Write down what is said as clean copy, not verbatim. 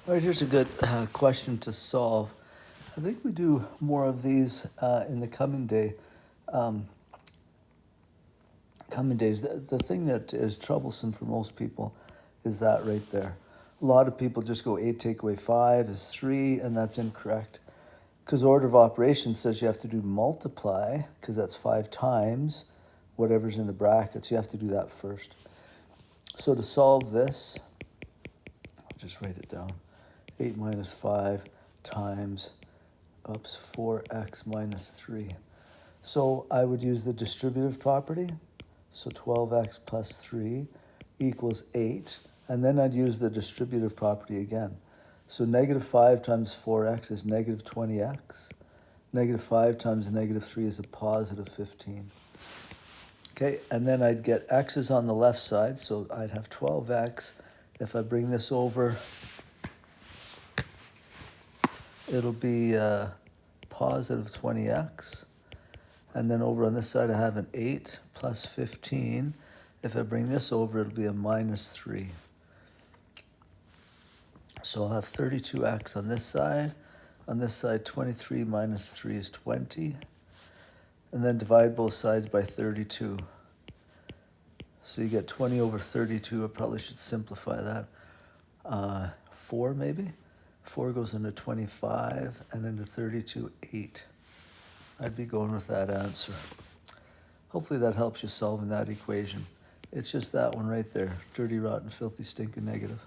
All right, here's a good question to solve. I think we do more of these in the coming days. The thing that is troublesome for most people is that right there. A lot of people just go 8 take away 5 is 3, and that's incorrect. Because order of operations says you have to do multiply, because that's 5 times whatever's in the brackets. You have to do that first. So to solve this, I'll just write it down. 8 minus 5 times, 4x minus 3. So I would use the distributive property. So 12x plus 3 equals 8. And then I'd use the distributive property again. So negative 5 times 4x is negative 20x. Negative 5 times negative 3 is a positive 15. Okay, and then I'd get x's on the left side, so I'd have 12x. If I bring this over, it'll be positive 20x. And then over on this side, I have an 8 plus 15. If I bring this over, it'll be a minus 3. So I'll have 32x on this side. On this side, 23 minus 3 is 20. And then divide both sides by 32. So you get 20 over 32. I probably should simplify that. 4 maybe? 4 goes into 25 and into 32, 8. I'd be going with that answer. Hopefully that helps you solving that equation. It's just that one right there. Dirty, rotten, filthy, stinking negative.